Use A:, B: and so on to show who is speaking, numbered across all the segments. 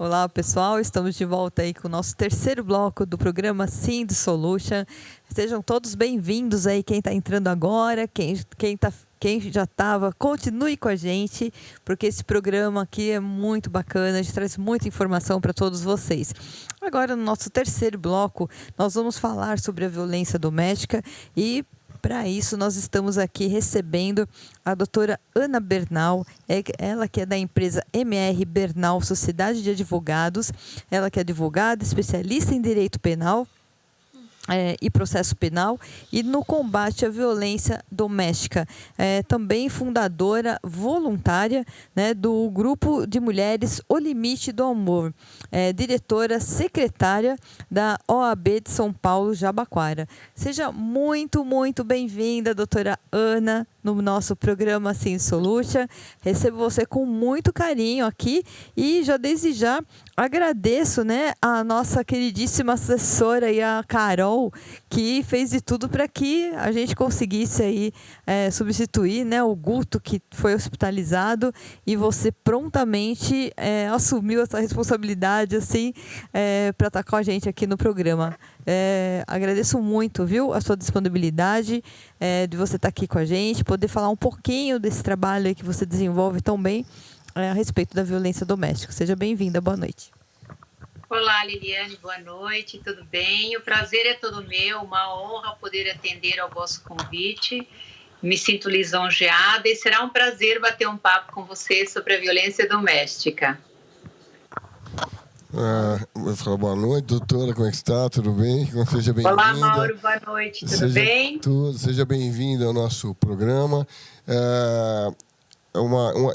A: Olá, pessoal. Estamos de volta aí com o nosso terceiro bloco do programa Sind Solution. Sejam todos bem-vindos aí, quem está entrando agora, quem já estava, continue com a gente, porque esse programa aqui é muito bacana, a gente traz muita informação para todos vocês. Agora, no nosso terceiro bloco, nós vamos falar sobre a violência doméstica e para isso, nós estamos aqui recebendo a doutora Ana Bernal, ela que é da empresa MR Bernal Sociedade de Advogados, ela que é advogada, especialista em direito penal e processo penal e no combate à violência doméstica. Também fundadora voluntária, né, do Grupo de Mulheres O Limite do Amor. Diretora secretária da OAB de São Paulo, Jabaquara. Seja muito, muito bem-vinda, doutora Ana, no nosso programa Sind Solution. Recebo você com muito carinho aqui e já desde já agradeço, né, a nossa queridíssima assessora e a Carol, que fez de tudo para que a gente conseguisse aí substituir, né, o Guto, que foi hospitalizado, e você prontamente assumiu essa responsabilidade assim para estar com a gente aqui no programa. Agradeço muito, viu, a sua disponibilidade de você estar aqui com a gente, poder falar um pouquinho desse trabalho aí que você desenvolve tão bem a respeito da violência doméstica. Seja bem-vinda, boa noite.
B: Olá, Liliane, boa noite, tudo bem? O prazer é todo meu, uma honra poder atender ao vosso convite. Me sinto lisonjeada e será um prazer bater um papo com você sobre a violência doméstica.
C: Vou falar boa noite, doutora, como é que está? Tudo bem? Seja bem-vinda.
B: Olá, Mauro, boa noite, tudo bem?
C: Seja bem-vinda ao nosso programa.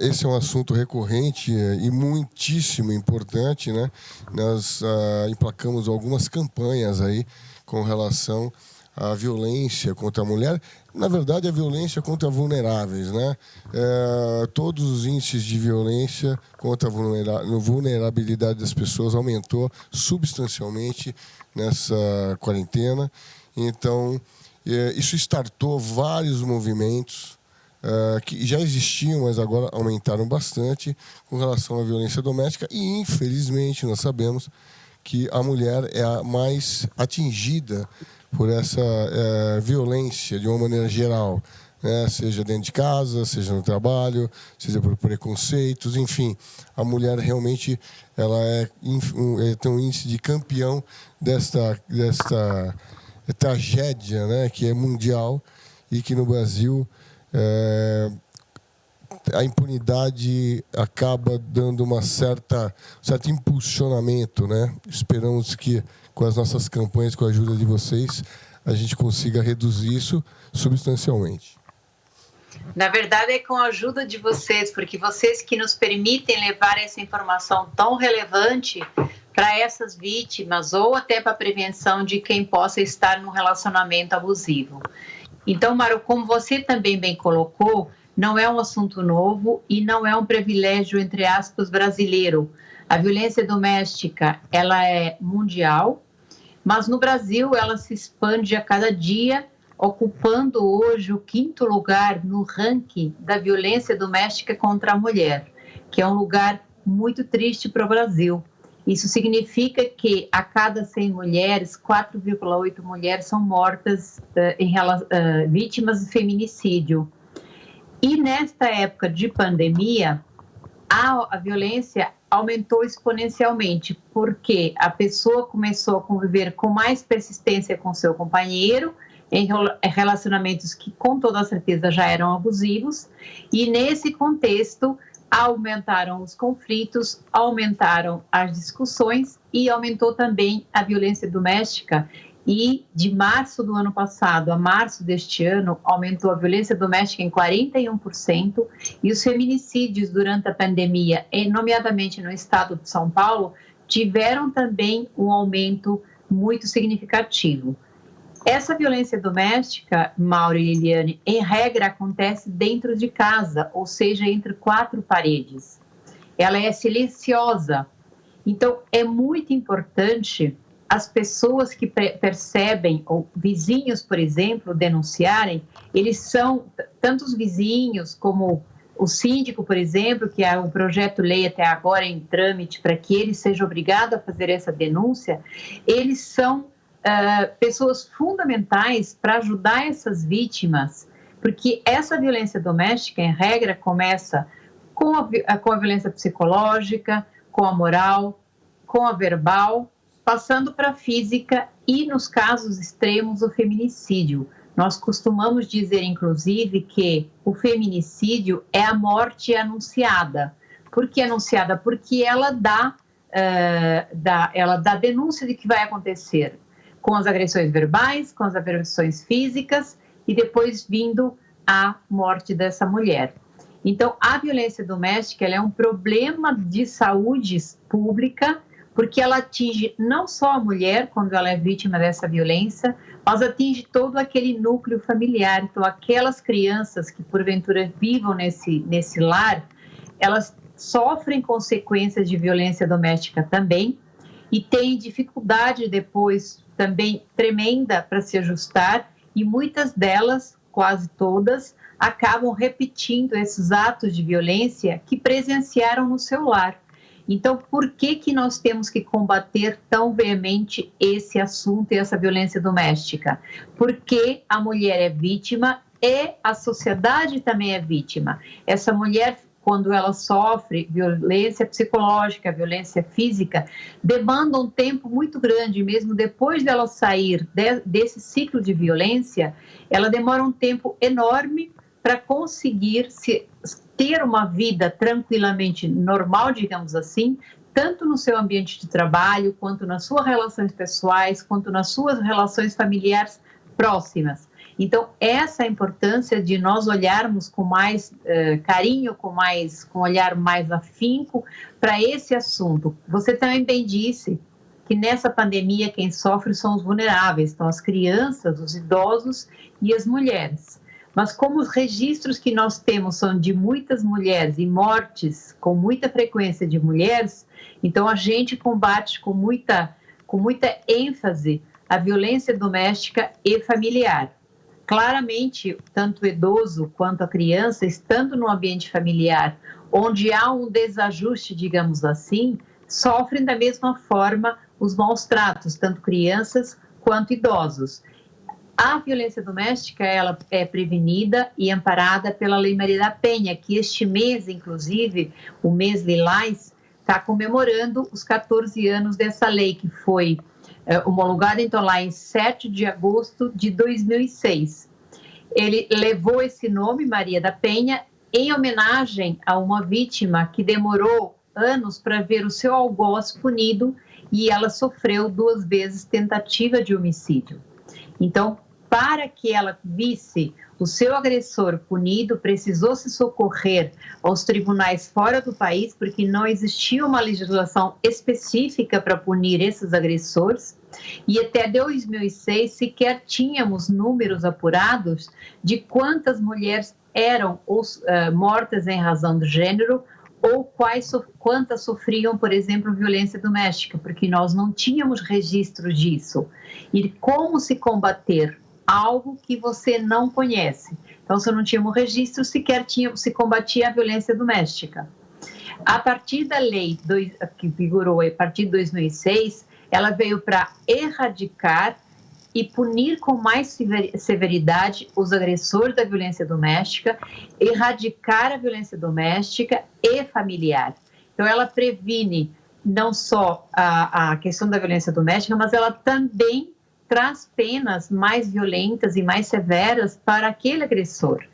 C: Esse é um assunto recorrente e muitíssimo importante, né? Nós emplacamos algumas campanhas aí com relação à violência contra a mulher. Na verdade, a violência contra vulneráveis, né? Todos os índices de violência contra a vulnerabilidade das pessoas aumentou substancialmente nessa quarentena. Então, isso startou vários movimentos que já existiam, mas agora aumentaram bastante com relação à violência doméstica. E, infelizmente, nós sabemos que a mulher é a mais atingida por essa violência de uma maneira geral, né? Seja dentro de casa, seja no trabalho, seja por preconceitos, enfim. A mulher realmente ela tem um índice de campeão desta tragédia, né? Que é mundial e que no Brasil a impunidade acaba dando um certo impulsionamento, né? Esperamos que com as nossas campanhas, com a ajuda de vocês, a gente consiga reduzir isso substancialmente.
B: Na verdade, é com a ajuda de vocês, porque vocês que nos permitem levar essa informação tão relevante para essas vítimas ou até para a prevenção de quem possa estar num relacionamento abusivo. Então, Mário, como você também bem colocou, não é um assunto novo e não é um privilégio, entre aspas, brasileiro. A violência doméstica, ela é mundial, mas no Brasil ela se expande a cada dia, ocupando hoje o 5º lugar no ranking da violência doméstica contra a mulher, que é um lugar muito triste para o Brasil. Isso significa que a cada 100 mulheres, 4,8 mulheres são mortas vítimas de feminicídio. E nesta época de pandemia, a violência aumentou exponencialmente, porque a pessoa começou a conviver com mais persistência com seu companheiro, em relacionamentos que com toda certeza já eram abusivos, e nesse contexto aumentaram os conflitos, aumentaram as discussões e aumentou também a violência doméstica. E de março do ano passado a março deste ano, aumentou a violência doméstica em 41% e os feminicídios durante a pandemia, nomeadamente no estado de São Paulo, tiveram também um aumento muito significativo. Essa violência doméstica, Mauro e Liliane, em regra acontece dentro de casa, ou seja, entre 4 paredes. Ela é silenciosa. Então, é muito importante as pessoas que percebem, ou vizinhos, por exemplo, denunciarem. Eles são, tanto os vizinhos como O síndico, por exemplo, que é o projeto lei até agora em trâmite para que ele seja obrigado a fazer essa denúncia, eles são pessoas fundamentais para ajudar essas vítimas, porque essa violência doméstica, em regra, começa com a violência psicológica, com a moral, com a verbal, passando para a física e, nos casos extremos, o feminicídio. Nós costumamos dizer, inclusive, que o feminicídio é a morte anunciada. Por que anunciada? Porque ela dá denúncia de que vai acontecer, com as agressões verbais, com as agressões físicas e depois vindo a morte dessa mulher. Então, a violência doméstica ela é um problema de saúde pública, porque ela atinge não só a mulher, quando ela é vítima dessa violência, mas atinge todo aquele núcleo familiar. Então, aquelas crianças que, porventura, vivam nesse lar, elas sofrem consequências de violência doméstica também e têm dificuldade depois também tremenda para se ajustar e muitas delas, quase todas, acabam repetindo esses atos de violência que presenciaram no seu lar. Então, por que nós temos que combater tão veemente esse assunto e essa violência doméstica? Porque a mulher é vítima e a sociedade também é vítima. Essa mulher, quando ela sofre violência psicológica, violência física, demanda um tempo muito grande, mesmo depois dela sair desse ciclo de violência, ela demora um tempo enorme para conseguir ter uma vida tranquilamente normal, digamos assim, tanto no seu ambiente de trabalho, quanto nas suas relações pessoais, quanto nas suas relações familiares próximas. Então, essa é a importância de nós olharmos com mais carinho, com um olhar mais afinco para esse assunto. Você também bem disse que nessa pandemia quem sofre são os vulneráveis, então as crianças, os idosos e as mulheres. Mas como os registros que nós temos são de muitas mulheres e mortes com muita frequência de mulheres, então a gente combate com muita ênfase a violência doméstica e familiar. Claramente, tanto o idoso quanto a criança, estando no ambiente familiar, onde há um desajuste, digamos assim, sofrem da mesma forma os maus tratos, tanto crianças quanto idosos. A violência doméstica ela é prevenida e amparada pela Lei Maria da Penha, que este mês, inclusive, o mês Lilás, está comemorando os 14 anos dessa lei, que foi homologada, então, lá em 7 de agosto de 2006. Ele levou esse nome, Maria da Penha, em homenagem a uma vítima que demorou anos para ver o seu algoz punido e ela sofreu 2 vezes tentativa de homicídio. Então, para que ela visse o seu agressor punido, precisou se socorrer aos tribunais fora do país, porque não existia uma legislação específica para punir esses agressores. E até 2006 sequer tínhamos números apurados de quantas mulheres eram mortas em razão do gênero ou quantas sofriam, por exemplo, violência doméstica, porque nós não tínhamos registro disso. E como se combater algo que você não conhece? Então, se não tínhamos registro, sequer se combatia a violência doméstica. A partir da lei que vigorou a partir de 2006, ela veio para erradicar e punir com mais severidade os agressores da violência doméstica, erradicar a violência doméstica e familiar. Então, ela previne não só a questão da violência doméstica, mas ela também traz penas mais violentas e mais severas para aquele agressor,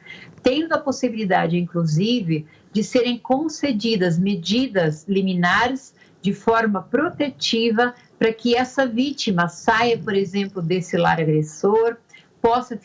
B: tendo a possibilidade, inclusive, de serem concedidas medidas liminares de forma protetiva para que essa vítima saia, por exemplo, desse lar agressor, possa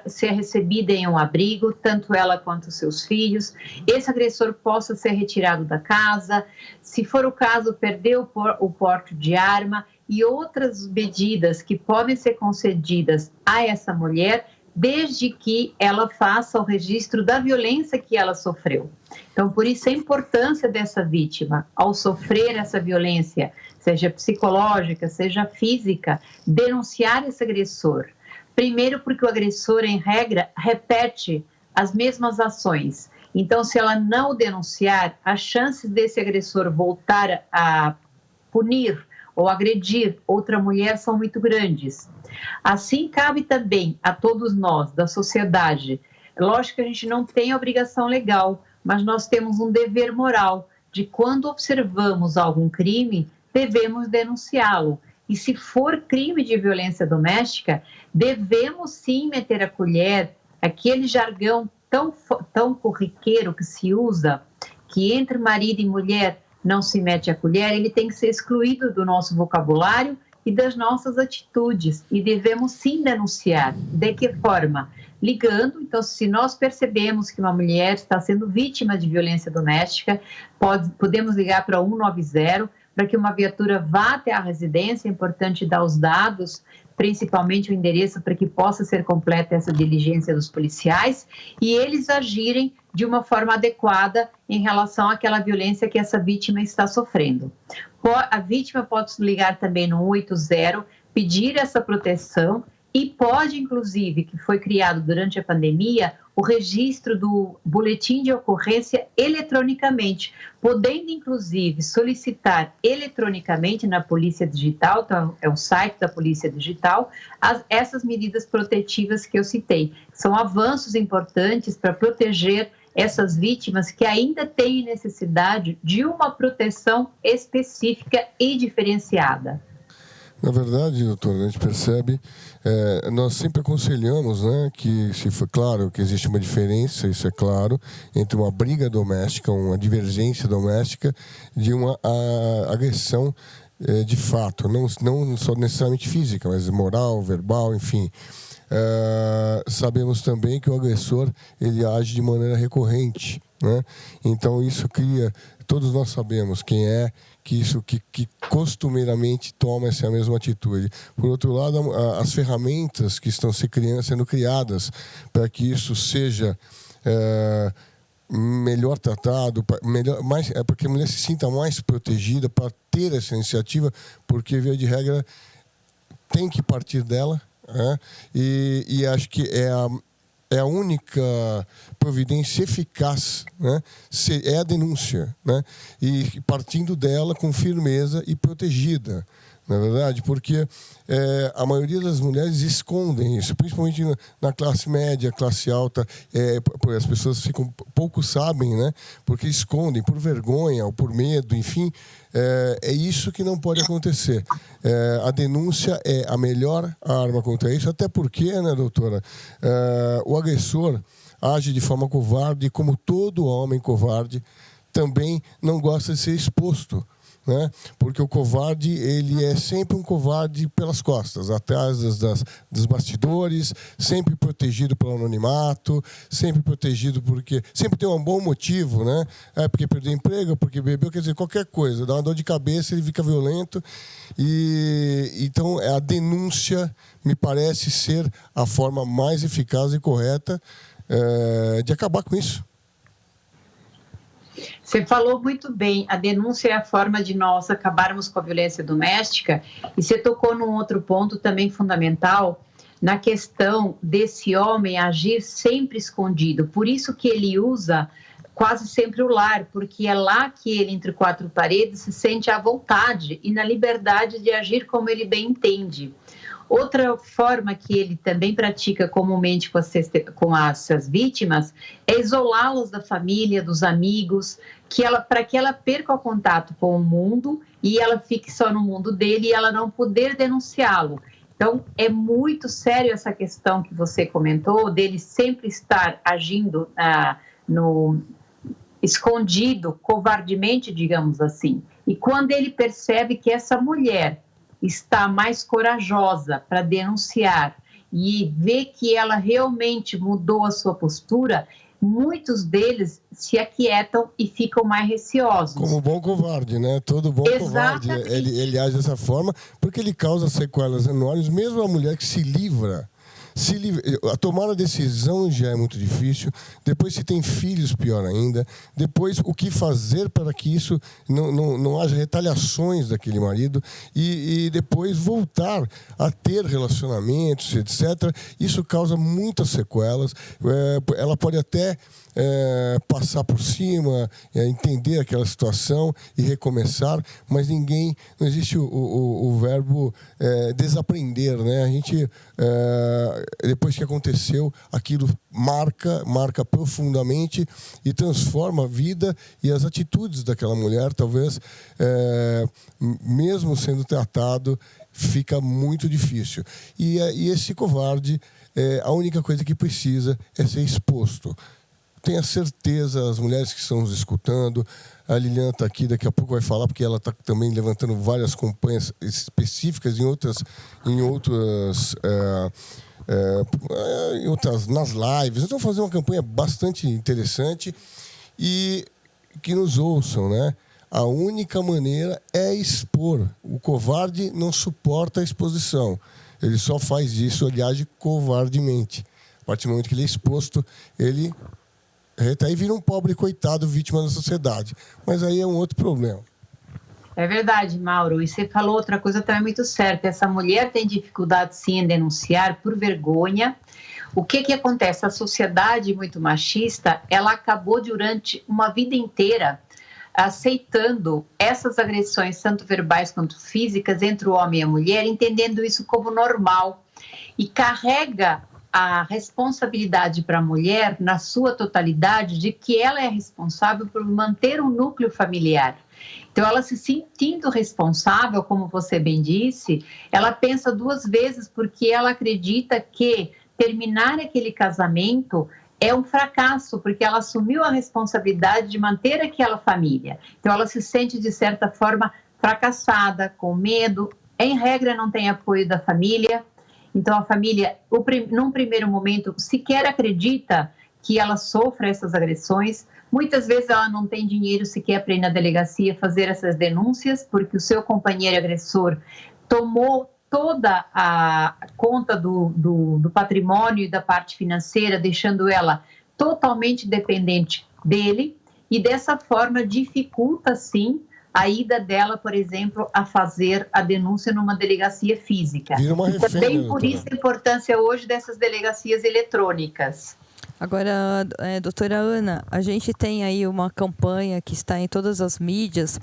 B: ser recebida em um abrigo, tanto ela quanto seus filhos, esse agressor possa ser retirado da casa, se for o caso, perder o porte de arma e outras medidas que podem ser concedidas a essa mulher, desde que ela faça o registro da violência que ela sofreu. Então, por isso a importância dessa vítima, ao sofrer essa violência, seja psicológica, seja física, denunciar esse agressor. Primeiro, porque o agressor, em regra, repete as mesmas ações. Então, se ela não denunciar, as chances desse agressor voltar a punir ou agredir outra mulher são muito grandes. Assim, cabe também a todos nós, da sociedade. Lógico que a gente não tem obrigação legal, mas nós temos um dever moral de quando observamos algum crime, devemos denunciá-lo. E se for crime de violência doméstica, devemos sim meter a colher, aquele jargão tão corriqueiro que se usa, que entre marido e mulher não se mete a colher, ele tem que ser excluído do nosso vocabulário e das nossas atitudes. E devemos sim denunciar. De que forma? Ligando. Então, se nós percebemos que uma mulher está sendo vítima de violência doméstica, podemos ligar para 190, para que uma viatura vá até a residência. É importante dar os dados, principalmente o endereço, para que possa ser completa essa diligência dos policiais e eles agirem de uma forma adequada em relação àquela violência que essa vítima está sofrendo. A vítima pode ligar também no 180, pedir essa proteção e pode, inclusive, que foi criado durante a pandemia, o registro do boletim de ocorrência eletronicamente, podendo, inclusive, solicitar eletronicamente na Polícia Digital, então é o site da Polícia Digital, essas medidas protetivas que eu citei. São avanços importantes para proteger essas vítimas que ainda têm necessidade de uma proteção específica e diferenciada.
C: Na verdade, doutora, a gente percebe, nós sempre aconselhamos, né, que se for claro que existe uma diferença, isso é claro, entre uma briga doméstica, uma divergência doméstica, de uma agressão de fato, não só necessariamente física, mas moral, verbal, enfim. Sabemos também que o agressor ele age de maneira recorrente, né? Então isso cria, todos nós sabemos quem é que costumeiramente toma essa mesma atitude. Por outro lado, as ferramentas que estão sendo criadas para que isso seja melhor tratado, para que a mulher se sinta mais protegida, para ter essa iniciativa, porque, via de regra, tem que partir dela. E acho que é a única providência eficaz, né? É a denúncia, né? E partindo dela com firmeza e protegida, na verdade, porque a maioria das mulheres escondem isso, principalmente na classe média, classe alta, as pessoas pouco sabem, né? Porque escondem por vergonha ou por medo, enfim. É isso que não pode acontecer. A denúncia é a melhor arma contra isso, até porque, né, doutora, o agressor age de forma covarde, e como todo homem covarde, também não gosta de ser exposto, né? Porque o covarde, ele é sempre um covarde pelas costas, atrás dos bastidores, sempre protegido pelo anonimato, sempre protegido porque sempre tem um bom motivo, né? Porque perdeu emprego, porque bebeu, quer dizer, qualquer coisa, dá uma dor de cabeça, ele fica violento. E então a denúncia me parece ser a forma mais eficaz e correta de acabar com isso.
B: Você falou muito bem, a denúncia é a forma de nós acabarmos com a violência doméstica, e você tocou num outro ponto também fundamental, na questão desse homem agir sempre escondido. Por isso que ele usa quase sempre o lar, porque é lá que ele, entre quatro paredes, se sente à vontade e na liberdade de agir como ele bem entende. Outra forma que ele também pratica comumente com as vítimas é isolá-las da família, dos amigos, para que ela perca o contato com o mundo e ela fique só no mundo dele e ela não poder denunciá-lo. Então, é muito sério essa questão que você comentou, dele sempre estar agindo escondido, covardemente, digamos assim. E quando ele percebe que essa mulher está mais corajosa para denunciar e ver que ela realmente mudou a sua postura, muitos deles se aquietam e ficam mais receosos.
C: Como bom covarde, né? Todo bom
B: Exatamente.
C: Covarde. Ele age dessa forma porque ele causa sequelas enormes, mesmo a mulher que se livra A tomar a decisão já é muito difícil. Depois, se tem filhos, pior ainda. Depois, o que fazer para que isso não haja retaliações daquele marido. E depois voltar a ter relacionamentos, etc. Isso causa muitas sequelas. Ela pode até passar por cima, entender aquela situação e recomeçar, mas não existe o verbo desaprender, né? A gente, depois que aconteceu, aquilo marca profundamente e transforma a vida e as atitudes daquela mulher, talvez, mesmo sendo tratado, fica muito difícil. E esse covarde, a única coisa que precisa é ser exposto. Tenha certeza, as mulheres que estão nos escutando, a Liliana está aqui, daqui a pouco vai falar, porque ela está também levantando várias campanhas específicas em outras nas lives. Então, fazer uma campanha bastante interessante e que nos ouçam, né? A única maneira é expor. O covarde não suporta a exposição. Ele só faz isso, ele age covardemente. A partir do momento que ele é exposto, ele aí vira um pobre coitado vítima da sociedade. Mas aí é um outro problema.
B: É verdade, Mauro. E você falou outra coisa também muito certa. Essa mulher tem dificuldade, sim, em denunciar por vergonha. O que acontece? A sociedade muito machista, ela acabou durante uma vida inteira aceitando essas agressões, tanto verbais quanto físicas, entre o homem e a mulher, entendendo isso como normal. E carrega a responsabilidade para a mulher, na sua totalidade, de que ela é responsável por manter um núcleo familiar. Então, ela se sentindo responsável, como você bem disse, ela pensa duas vezes, porque ela acredita que terminar aquele casamento é um fracasso, porque ela assumiu a responsabilidade de manter aquela família. Então, ela se sente, de certa forma, fracassada, com medo. Em regra, não tem apoio da família. Então, a família, num primeiro momento, sequer acredita que ela sofra essas agressões. Muitas vezes ela não tem dinheiro sequer para ir na delegacia fazer essas denúncias, porque o seu companheiro agressor tomou toda a conta do patrimônio e da parte financeira, deixando ela totalmente dependente dele, e dessa forma dificulta, sim, a ida dela, por exemplo, a fazer a denúncia numa delegacia física.
C: Vira uma refém,
B: também por isso a importância hoje dessas delegacias eletrônicas.
A: Agora, doutora Ana, a gente tem aí uma campanha que está em todas as mídias,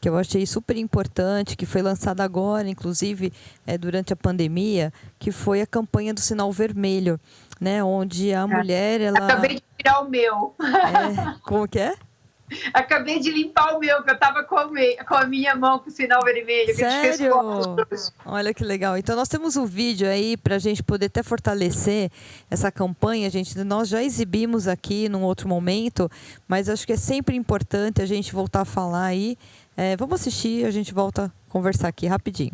A: que eu achei super importante, que foi lançada agora, inclusive, durante a pandemia, que foi a campanha do Sinal Vermelho, né? Onde a mulher, ela...
B: Acabei de tirar o meu.
A: Como que é?
B: Acabei de limpar o meu, que eu estava com a minha mão com o sinal vermelho.
A: Sério? Olha que legal. Então, nós temos um vídeo aí para a gente poder até fortalecer essa campanha. Nós já exibimos aqui num outro momento, mas acho que é sempre importante a gente voltar a falar aí. Vamos assistir, a gente volta a conversar aqui rapidinho.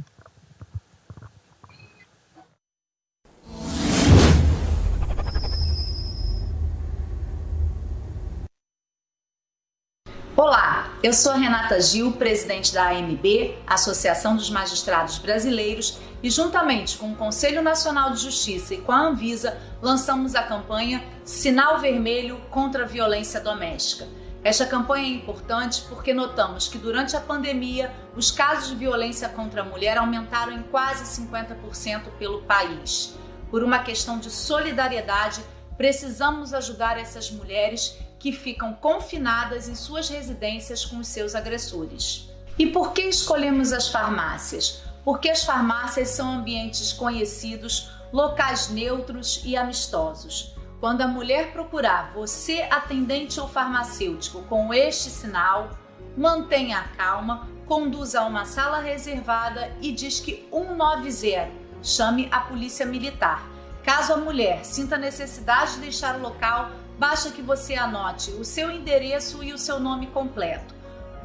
D: Olá, eu sou Renata Gil, presidente da AMB, Associação dos Magistrados Brasileiros, e juntamente com o Conselho Nacional de Justiça e com a Anvisa, lançamos a campanha Sinal Vermelho contra a Violência Doméstica. Esta campanha é importante porque notamos que durante a pandemia, os casos de violência contra a mulher aumentaram em quase 50% pelo país. Por uma questão de solidariedade, precisamos ajudar essas mulheres que ficam confinadas em suas residências com os seus agressores. E por que escolhemos as farmácias? Porque as farmácias são ambientes conhecidos, locais neutros e amistosos. Quando a mulher procurar você, atendente ou farmacêutico, com este sinal, mantenha a calma, conduza a uma sala reservada e disque 190. Chame a polícia militar. Caso a mulher sinta necessidade de deixar o local, basta que você anote o seu endereço e o seu nome completo.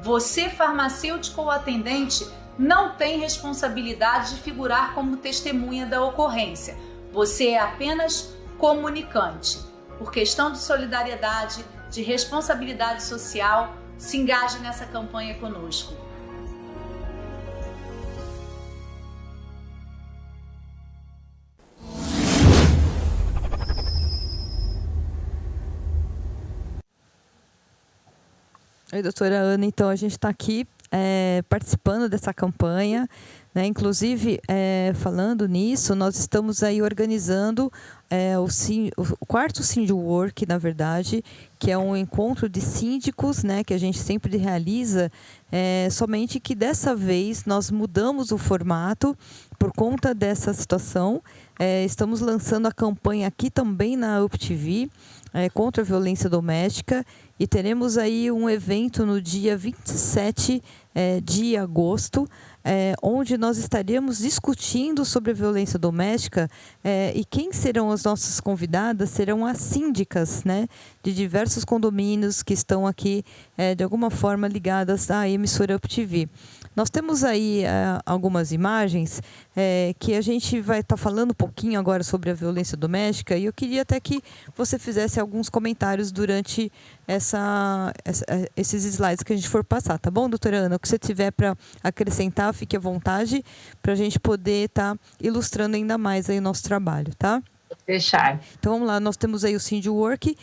D: Você, farmacêutico ou atendente, não tem responsabilidade de figurar como testemunha da ocorrência. Você é apenas comunicante. Por questão de solidariedade, de responsabilidade social, se engaje nessa campanha conosco.
A: Oi, doutora Ana. Então, a gente está aqui participando dessa campanha, né? Inclusive, falando nisso, nós estamos aí organizando o quarto Síndiwork, na verdade, que é um encontro de síndicos, né, que a gente sempre realiza, somente que dessa vez nós mudamos o formato por conta dessa situação. Estamos lançando a campanha aqui também na UpTV, contra a violência doméstica, e teremos aí um evento no dia 27 de agosto, onde nós estaremos discutindo sobre a violência doméstica, e quem serão as nossas convidadas serão as síndicas, né, de diversos condomínios que estão aqui de alguma forma ligadas à emissora UpTV. Nós temos aí algumas imagens que a gente vai estar falando um pouquinho agora sobre a violência doméstica, e eu queria até que você fizesse alguns comentários durante esses slides que a gente for passar, tá bom, doutora Ana? O que você tiver para acrescentar, fique à vontade, para a gente poder estar ilustrando ainda mais aí o nosso trabalho, tá?
B: Deixar.
A: Então vamos lá, nós temos aí o Síndiwork,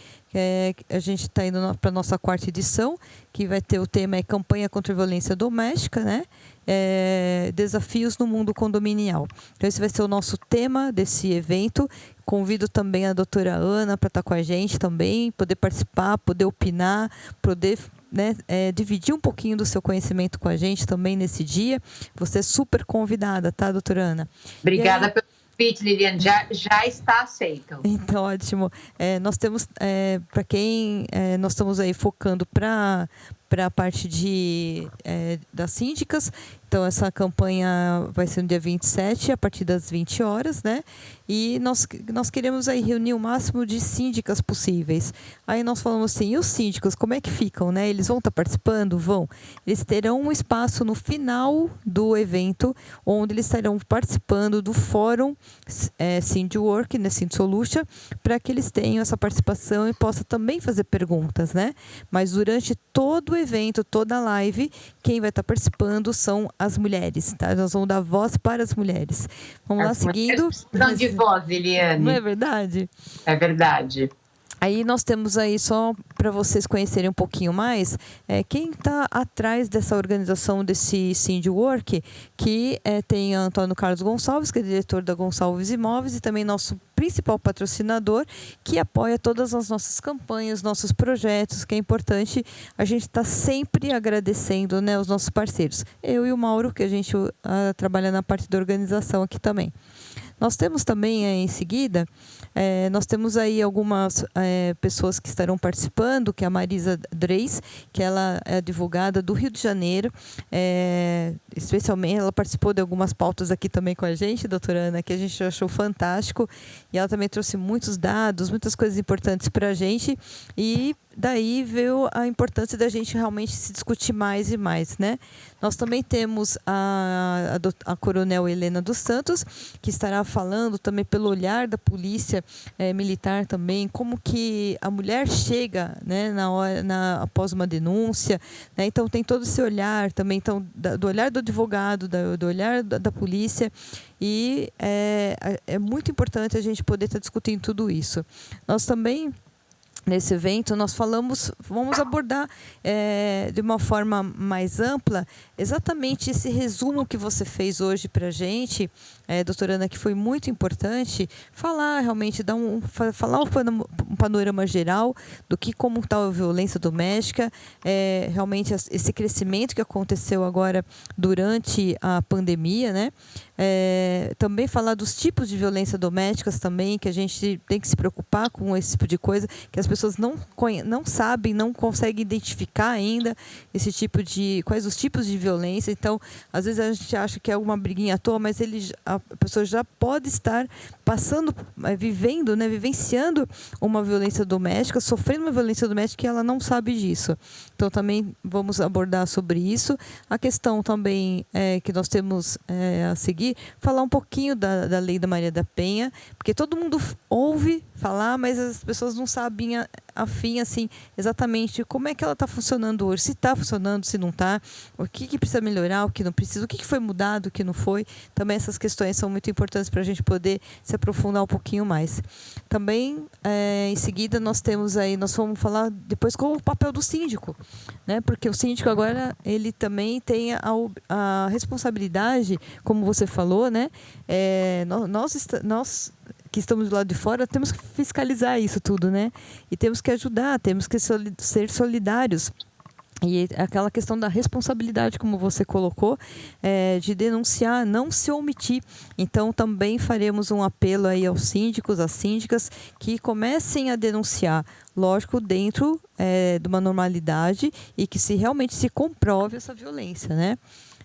A: a gente está indo para a nossa quarta edição, que vai ter o tema campanha contra a violência doméstica, né? Desafios no mundo condominial. Então esse vai ser o nosso tema desse evento. Convido também a doutora Ana para estar com a gente também, poder participar, poder opinar, poder, né, dividir um pouquinho do seu conhecimento com a gente também nesse dia. Você é super convidada, tá, doutora Ana?
B: Obrigada pelo convite, Liliane. Já está aceito.
A: Então, ótimo. Nós temos, para quem nós estamos aí focando para a parte das síndicas. Então, essa campanha vai ser no dia 27, a partir das 20 horas, né? E nós queremos aí reunir o máximo de síndicas possíveis. Aí nós falamos assim, e os síndicos, como é que ficam, né? Eles vão estar participando? Vão. Eles terão um espaço no final do evento, onde eles estarão participando do fórum Síndiwork, né, Solution, para que eles tenham essa participação e possam também fazer perguntas, né? Mas durante todo o evento, toda a live, quem vai estar participando são as mulheres, tá? Nós vamos dar voz para as mulheres. Vamos lá, seguindo.
B: Precisam de voz, Liliane.
A: Não é verdade?
B: É verdade.
A: Aí nós temos aí, só para vocês conhecerem um pouquinho mais, quem está atrás dessa organização desse Síndiwork, que tem Antônio Carlos Gonçalves, que é diretor da Gonçalves Imóveis, e também nosso principal patrocinador, que apoia todas as nossas campanhas, nossos projetos, que é importante. A gente está sempre agradecendo, né, os nossos parceiros. Eu e o Mauro, que a gente trabalha na parte da organização aqui também. Nós temos também, em seguida, nós temos aí algumas pessoas que estarão participando, que é a Marisa Dreis, que ela é advogada do Rio de Janeiro, especialmente, ela participou de algumas pautas aqui também com a gente, doutora Ana, que a gente achou fantástico, e ela também trouxe muitos dados, muitas coisas importantes para a gente, e daí veio a importância da gente realmente se discutir mais e mais, né? Nós também temos a coronel Helena dos Santos, que estará falando também pelo olhar da polícia militar também, como que a mulher chega, né, após uma denúncia, né? Então tem todo esse olhar também, então, do olhar do advogado, do olhar da polícia, e é muito importante a gente poder estar discutindo tudo isso. Nós também, nesse evento, nós vamos abordar de uma forma mais ampla exatamente esse resumo que você fez hoje para a gente, doutora Ana, que foi muito importante, falar realmente, falar um panorama geral do como está a violência doméstica, realmente esse crescimento que aconteceu agora durante a pandemia, né? Também falar dos tipos de violência domésticas também, que a gente tem que se preocupar com esse tipo de coisa, que as pessoas não sabem, não conseguem identificar ainda quais os tipos de violência. Então, às vezes a gente acha que é uma briguinha à toa, mas a pessoa já pode estar passando, vivendo, né, vivenciando uma violência doméstica, sofrendo uma violência doméstica, e ela não sabe disso. Então, também vamos abordar sobre isso. A questão também que nós temos a seguir, falar um pouquinho da Lei da Maria da Penha, porque todo mundo ouve falar, mas as pessoas não sabem afim, assim, exatamente como é que ela está funcionando hoje, se está funcionando, se não está, o que precisa melhorar, o que não precisa, o que foi mudado, o que não foi. Também essas questões são muito importantes para a gente poder se aprofundar um pouquinho mais. Também, em seguida, nós vamos falar depois com o papel do síndico, né? Porque o síndico agora, ele também tem a responsabilidade, como você falou, né? Nós que estamos do lado de fora, temos que fiscalizar isso tudo, né? E temos que ajudar, temos que ser solidários. E aquela questão da responsabilidade, como você colocou, de denunciar, não se omitir. Então, também faremos um apelo aí aos síndicos, às síndicas, que comecem a denunciar, lógico, dentro de uma normalidade e que realmente se comprove essa violência, né?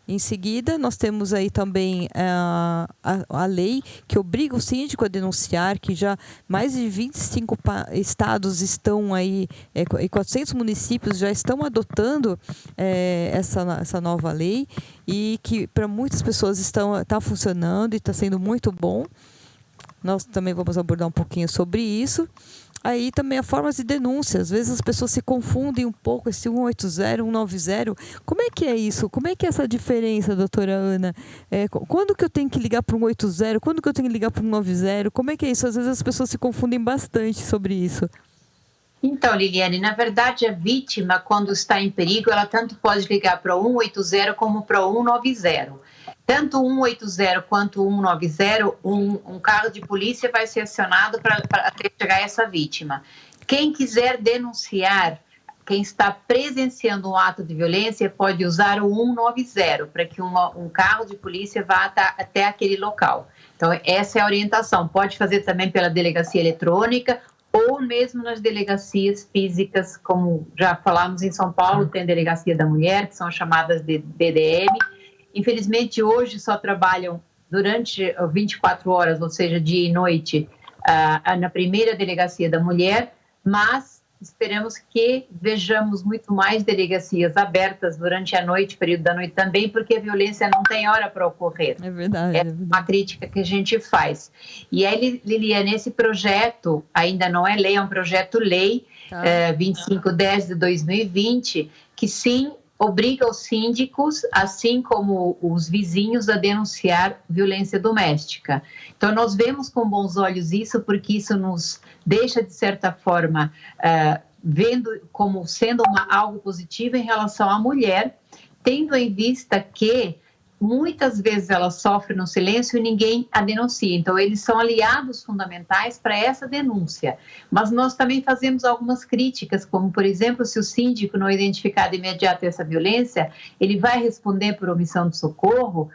A: Em seguida, nós temos aí também a lei que obriga o síndico a denunciar, que já mais de 25 estados estão aí, e 400 municípios já estão adotando essa nova lei, e que para muitas pessoas está funcionando e está sendo muito bom. Nós também vamos abordar um pouquinho sobre isso. Aí também as formas de denúncia. Às vezes as pessoas se confundem um pouco, esse 180, 190. Como é que é isso? Como é que é essa diferença, doutora Ana? Quando que eu tenho que ligar para o 180? Quando que eu tenho que ligar para o 190? Como é que é isso? Às vezes as pessoas se confundem bastante sobre isso.
B: Então, Liliane, na verdade, a vítima, quando está em perigo, ela tanto pode ligar para o 180 como para o 190. Tanto o 180 quanto o 190, um carro de polícia vai ser acionado para chegar a essa vítima. Quem quiser denunciar, quem está presenciando um ato de violência, pode usar o 190 para que um carro de polícia vá até aquele local. Então, essa é a orientação. Pode fazer também pela delegacia eletrônica ou mesmo nas delegacias físicas, como já falamos em São Paulo, tem a Delegacia da Mulher, que são chamadas de DDM. Infelizmente, hoje só trabalham durante 24 horas, ou seja, dia e noite, na primeira delegacia da mulher, mas esperamos que vejamos muito mais delegacias abertas durante a noite, período da noite também, porque a violência não tem hora para ocorrer.
A: É verdade.
B: É uma crítica que a gente faz. E aí, Liliane, esse projeto ainda não é lei, é um projeto-lei, 2510 de 2020, que sim, obriga os síndicos, assim como os vizinhos, a denunciar violência doméstica. Então, nós vemos com bons olhos isso, porque isso nos deixa, de certa forma, vendo como sendo algo positivo em relação à mulher, tendo em vista que muitas vezes ela sofre no silêncio e ninguém a denuncia. Então, eles são aliados fundamentais para essa denúncia. Mas nós também fazemos algumas críticas, como, por exemplo, se o síndico não identificar de imediato essa violência, ele vai responder por omissão de socorro,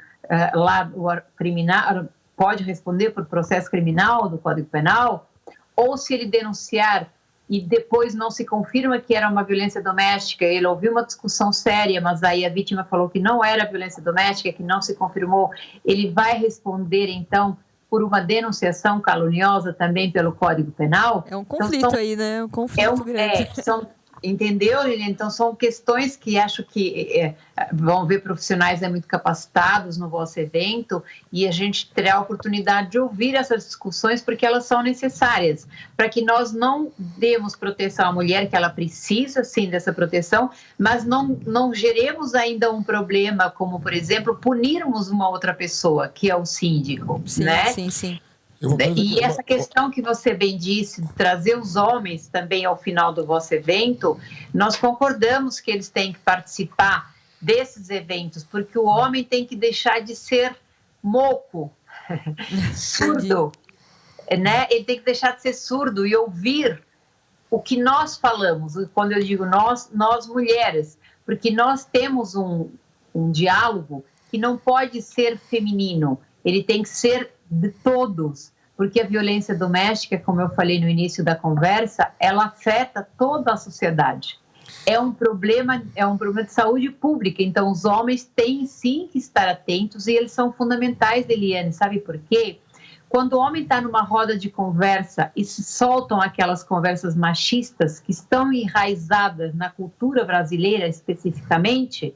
B: lá o criminal pode responder por processo criminal do Código Penal, ou se ele denunciar e depois não se confirma que era uma violência doméstica, ele ouviu uma discussão séria, mas aí a vítima falou que não era violência doméstica, que não se confirmou, ele vai responder, então, por uma denunciação caluniosa também pelo Código Penal.
A: É um conflito então, aí, né? Um conflito grande.
B: Entendeu, Liliane? Então, são questões que acho que vão ver profissionais muito capacitados no vosso evento, e a gente terá a oportunidade de ouvir essas discussões, porque elas são necessárias, para que nós não demos proteção à mulher, que ela precisa, sim, dessa proteção, mas não geremos ainda um problema, como, por exemplo, punirmos uma outra pessoa, que é o síndico,
A: sim,
B: né?
A: Sim.
B: E essa questão que você bem disse, de trazer os homens também ao final do vosso evento, nós concordamos que eles têm que participar desses eventos, porque o homem tem que deixar de ser moco, surdo, né? Ele tem que deixar de ser surdo e ouvir o que nós falamos. Quando eu digo nós mulheres, porque nós temos um diálogo que não pode ser feminino, ele tem que ser de todos, porque a violência doméstica, como eu falei no início da conversa, ela afeta toda a sociedade. É um problema de saúde pública, então os homens têm sim que estar atentos, e eles são fundamentais, Eliane, sabe por quê? Quando o homem está numa roda de conversa e se soltam aquelas conversas machistas que estão enraizadas na cultura brasileira especificamente,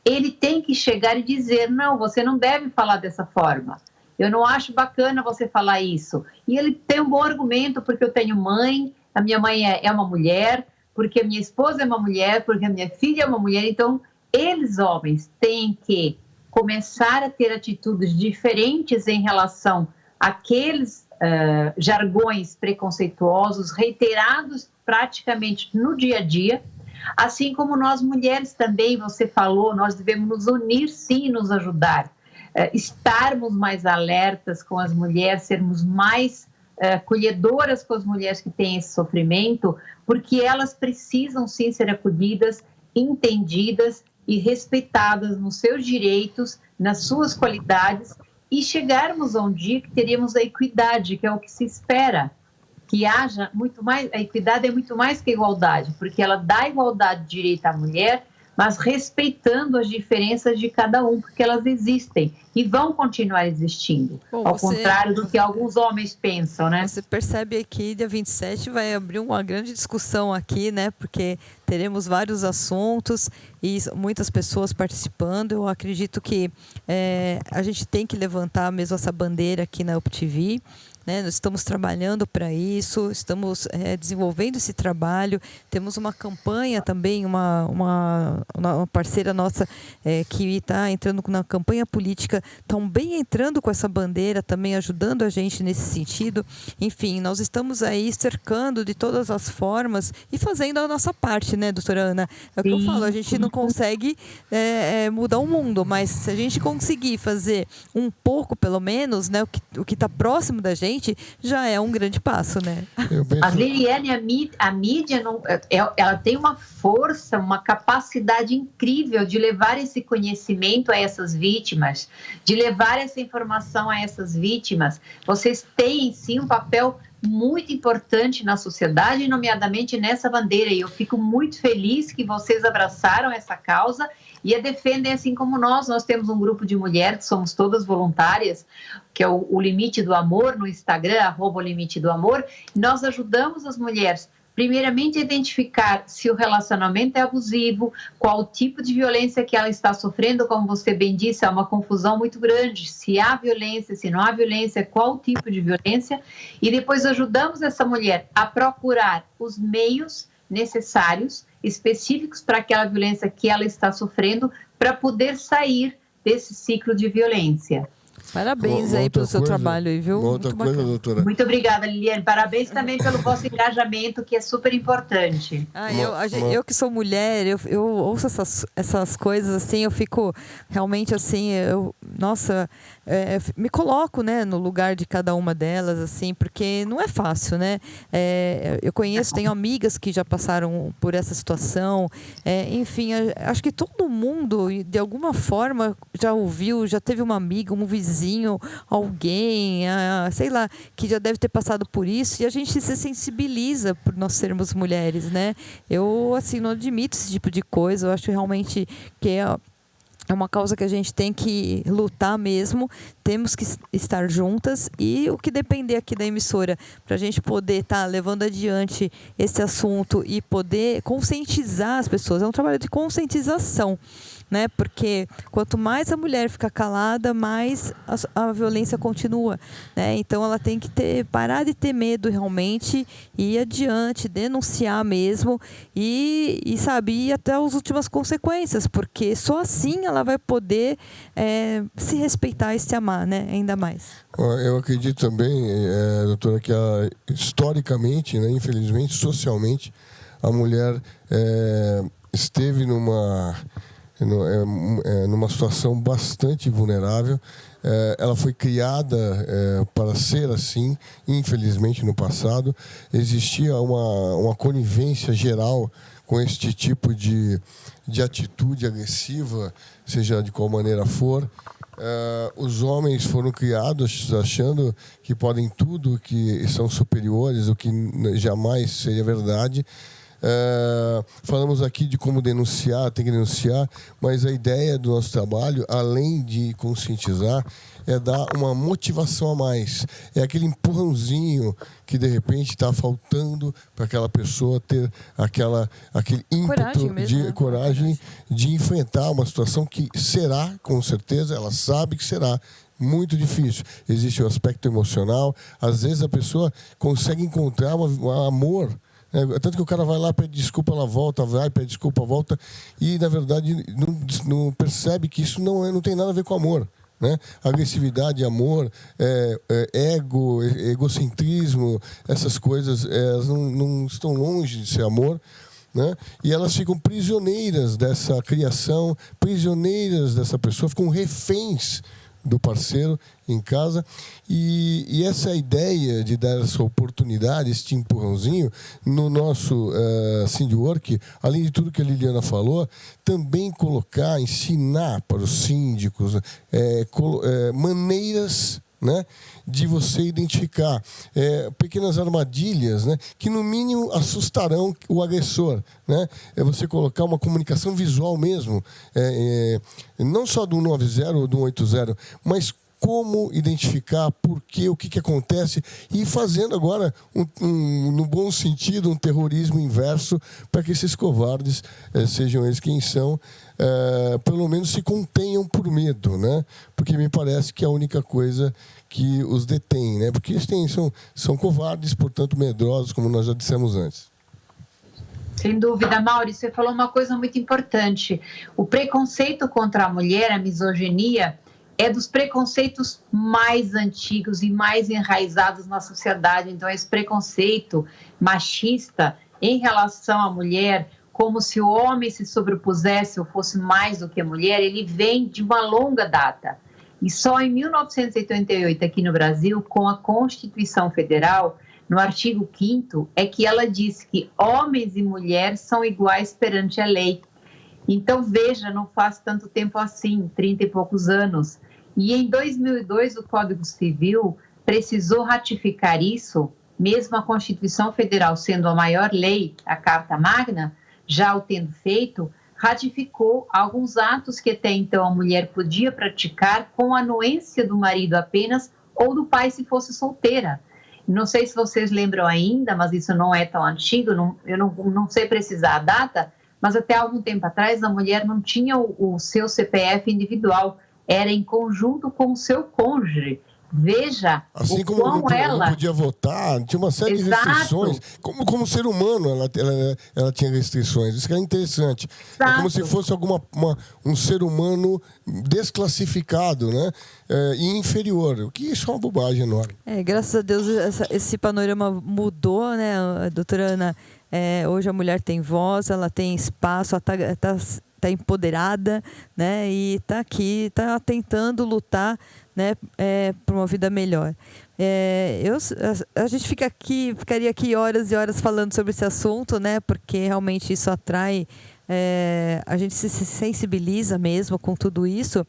B: ele tem que chegar e dizer, não, você não deve falar dessa forma. eu não acho bacana você falar isso. E ele tem um bom argumento, porque eu tenho mãe, a minha mãe é uma mulher, porque a minha esposa é uma mulher, porque a minha filha é uma mulher. Então, eles, homens, têm que começar a ter atitudes diferentes em relação àqueles jargões preconceituosos, reiterados praticamente no dia a dia. Assim como nós mulheres também, você falou, nós devemos nos unir sim, nos ajudar. Estarmos mais alertas com as mulheres, sermos mais acolhedoras com as mulheres que têm esse sofrimento, porque elas precisam sim ser acolhidas, entendidas e respeitadas nos seus direitos, nas suas qualidades, e chegarmos a um dia que teríamos a equidade, que é o que se espera, que haja muito mais. A equidade é muito mais que a igualdade, porque ela dá igualdade de direito à mulher, mas respeitando as diferenças de cada um, porque elas existem e vão continuar existindo.
A: Bom,
B: ao contrário do que alguns homens pensam, né?
A: Você percebe aqui, dia 27 vai abrir uma grande discussão aqui, né? Porque teremos vários assuntos e muitas pessoas participando. Eu acredito que a gente tem que levantar mesmo essa bandeira aqui na UpTV. Né? Nós estamos trabalhando para isso, estamos desenvolvendo esse trabalho. Temos uma campanha também, uma parceira nossa que está entrando na campanha política, também entrando com essa bandeira, também ajudando a gente nesse sentido. Enfim, nós estamos aí cercando de todas as formas e fazendo a nossa parte, né, doutora Ana? É o que eu falo, a gente não consegue mudar o mundo, mas se a gente conseguir fazer um pouco, pelo menos, né, o que está próximo da gente, já é um grande passo, né?
B: A Liliane, a mídia ela tem uma força, uma capacidade incrível de levar esse conhecimento a essas vítimas, de levar essa informação a essas vítimas. Vocês têm, sim, um papel muito importante na sociedade, nomeadamente nessa bandeira. E eu fico muito feliz que vocês abraçaram essa causa e a defendem assim como nós. Nós temos um grupo de mulheres, que somos todas voluntárias, que é o Limite do Amor, no Instagram, @limitedoamor. Nós ajudamos as mulheres, primeiramente, a identificar se o relacionamento é abusivo, qual o tipo de violência que ela está sofrendo. Como você bem disse, há uma confusão muito grande, se há violência, se não há violência, qual o tipo de violência. E depois ajudamos essa mulher a procurar os meios necessários, específicos para aquela violência que ela está sofrendo, para poder sair desse ciclo de violência.
A: Parabéns aí pelo seu trabalho aí, viu?
C: Uma outra coisa, doutora.
B: Muito obrigada, Liliane. Parabéns também pelo vosso engajamento, que é super importante.
A: Eu que sou mulher, eu ouço essas coisas assim, eu fico realmente assim, me coloco, né, no lugar de cada uma delas, assim, porque não é fácil, né? Eu tenho amigas que já passaram por essa situação, enfim, acho que todo mundo, de alguma forma, já ouviu, já teve uma amiga, um vizinho, alguém, sei lá, que já deve ter passado por isso, e a gente se sensibiliza por nós sermos mulheres, né? Eu, assim, não admito esse tipo de coisa, eu acho realmente que é uma causa que a gente tem que lutar mesmo, temos que estar juntas, e o que depender aqui da emissora, para a gente poder estar levando adiante esse assunto e poder conscientizar as pessoas, é um trabalho de conscientização, né? Porque quanto mais a mulher fica calada, mais a violência continua, né? Então ela tem que parar de ter medo realmente, ir adiante, denunciar mesmo e ir até as últimas consequências, porque só assim ela vai poder se respeitar e se amar, né? Ainda mais.
C: Eu acredito também, doutora, que historicamente, né, infelizmente, socialmente, a mulher esteve numa situação bastante vulnerável. Ela foi criada para ser assim, infelizmente, no passado. Existia uma conivência geral com este tipo de atitude agressiva, seja de qual maneira for. Os homens foram criados achando que podem tudo, que são superiores, o que jamais seria verdade. Falamos aqui de como denunciar, tem que denunciar, mas a ideia do nosso trabalho, além de conscientizar, é dar uma motivação a mais. É aquele empurrãozinho que, de repente, está faltando para aquela pessoa ter aquele ímpeto coragem de enfrentar uma situação que será, com certeza, ela sabe que será muito difícil. Existe o aspecto emocional. Às vezes a pessoa consegue encontrar um amor. Tanto que o cara vai lá, pede desculpa, ela volta, vai, pede desculpa, volta. E, na verdade, não percebe que isso não tem nada a ver com amor. Né? Agressividade, amor, egocentrismo, essas coisas, elas não estão longe de ser amor. Né? E elas ficam prisioneiras dessa criação, prisioneiras dessa pessoa, ficam reféns do parceiro em casa. E essa ideia de dar essa oportunidade, esse empurrãozinho, no nosso Síndiwork, além de tudo que a Liliana falou, também ensinar para os síndicos maneiras, né, de você identificar pequenas armadilhas, né, que no mínimo assustarão o agressor, né? É você colocar uma comunicação visual mesmo, não só do 190 ou do 180, mas como identificar por quê, o que acontece, e fazendo agora, no bom sentido, um terrorismo inverso para que esses covardes, sejam eles quem são, pelo menos se contenham por medo, né? Porque me parece que é a única coisa que os detém, né? Porque eles são covardes, portanto medrosos, como nós já dissemos antes.
B: Sem dúvida, Maurício, você falou uma coisa muito importante. O preconceito contra a mulher, a misoginia, é dos preconceitos mais antigos e mais enraizados na sociedade. Então, esse preconceito machista em relação à mulher, como se o homem se sobrepusesse ou fosse mais do que a mulher, ele vem de uma longa data. E só em 1988, aqui no Brasil, com a Constituição Federal, no artigo 5º, é que ela diz que homens e mulheres são iguais perante a lei. Então, veja, não faz tanto tempo assim, 30 e poucos anos. E em 2002, o Código Civil precisou ratificar isso, mesmo a Constituição Federal sendo a maior lei, a Carta Magna, já o tendo feito, ratificou alguns atos que até então a mulher podia praticar com a anuência do marido apenas ou do pai se fosse solteira. Não sei se vocês lembram ainda, mas isso não é tão antigo, eu não sei precisar a data, mas até algum tempo atrás a mulher não tinha o seu CPF individual, era em conjunto com o seu cônjuge. Veja
C: assim
B: o
C: como
B: quão ela...
C: não podia votar, tinha uma série de restrições. Como ser humano ela tinha restrições. Isso que é interessante.
B: Exato.
C: É como se fosse um ser humano desclassificado, né? E inferior. O que isso é uma bobagem enorme.
A: Graças a Deus esse panorama mudou, né, doutora Ana? Hoje a mulher tem voz, ela tem espaço, ela tá empoderada, né? E está aqui, está tentando lutar, né, por uma vida melhor. A gente ficaria aqui horas e horas falando sobre esse assunto, né? Porque realmente isso atrai, a gente se sensibiliza mesmo com tudo isso.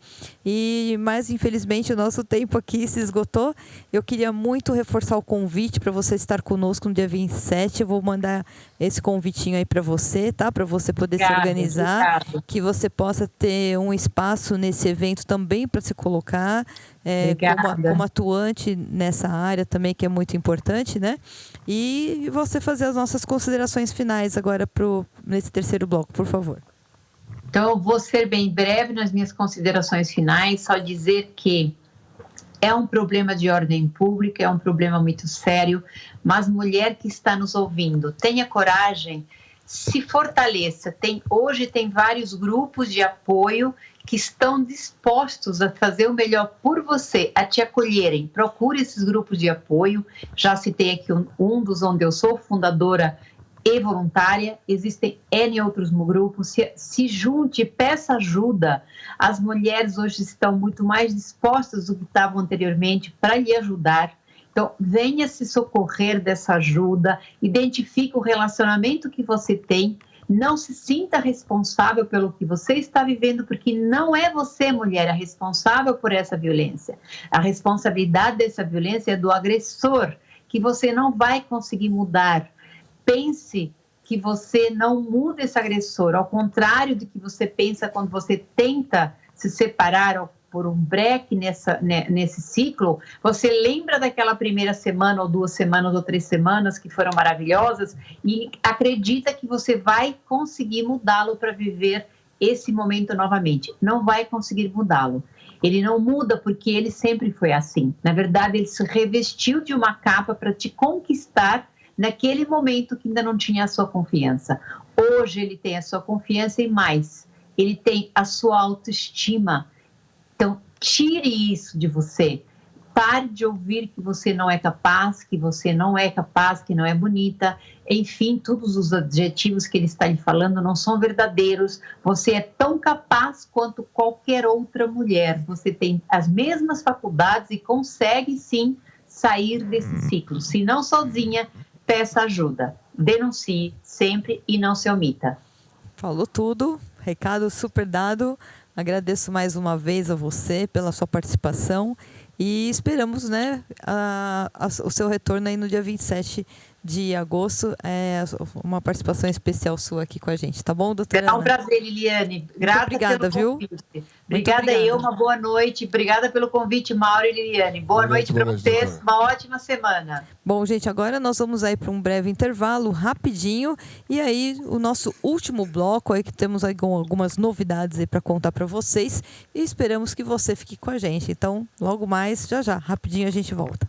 A: Mas infelizmente o nosso tempo aqui se esgotou. Eu queria muito reforçar o convite para você estar conosco no dia 27. Eu vou mandar esse convitinho aí para você, tá? Para você poder se organizar, que você possa ter um espaço nesse evento também para se colocar. Como atuante nessa área também, que é muito importante, né? E você fazer as nossas considerações finais agora nesse terceiro bloco, por favor.
B: Então, eu vou ser bem breve nas minhas considerações finais, só dizer que é um problema de ordem pública, é um problema muito sério, mas mulher que está nos ouvindo, tenha coragem, se fortaleça. Hoje tem vários grupos de apoio que estão dispostos a fazer o melhor por você, a te acolherem. Procure esses grupos de apoio. Já citei aqui um dos onde eu sou fundadora e voluntária. Existem N outros grupos. Se junte, peça ajuda. As mulheres hoje estão muito mais dispostas do que estavam anteriormente para lhe ajudar. Então, venha se socorrer dessa ajuda, identifique o relacionamento que você tem. Não se sinta responsável pelo que você está vivendo, porque não é você, mulher, a responsável por essa violência. A responsabilidade dessa violência é do agressor, que você não vai conseguir mudar. Pense que você não muda esse agressor, ao contrário do que você pensa quando você tenta se separar por um break nesse ciclo. Você lembra daquela primeira semana, ou 2 semanas, ou 3 semanas que foram maravilhosas e acredita que você vai conseguir mudá-lo para viver esse momento novamente. Não vai conseguir mudá-lo. Ele não muda porque ele sempre foi assim. Na verdade, ele se revestiu de uma capa para te conquistar naquele momento que ainda não tinha a sua confiança. Hoje ele tem a sua confiança e mais, ele tem a sua autoestima. Então, tire isso de você. Pare de ouvir que você não é capaz, que você não é capaz, que não é bonita. Enfim, todos os adjetivos que ele está lhe falando não são verdadeiros. Você é tão capaz quanto qualquer outra mulher. Você tem as mesmas faculdades e consegue, sim, sair desse ciclo. Se não sozinha, peça ajuda. Denuncie sempre e não se omita.
A: Falou tudo, recado super dado. Agradeço mais uma vez a você pela sua participação e esperamos, né, o seu retorno aí no dia 27 de agosto, uma participação especial sua aqui com a gente, tá bom, doutora
B: Será um
A: Ana?
B: prazer, Liliane. Grata
A: obrigada,
B: pelo
A: viu?
B: convite. Obrigada
A: obrigada.
B: eu, uma boa noite. Obrigada pelo convite, Mauro e Liliane. Boa noite para vocês,
C: doutora.
B: uma ótima semana.
A: Bom, gente, agora nós vamos aí para um breve intervalo, rapidinho, e aí o nosso último bloco aí que temos aí com algumas novidades aí para contar para vocês e esperamos que você fique com a gente. Então, logo mais, já, rapidinho a gente volta.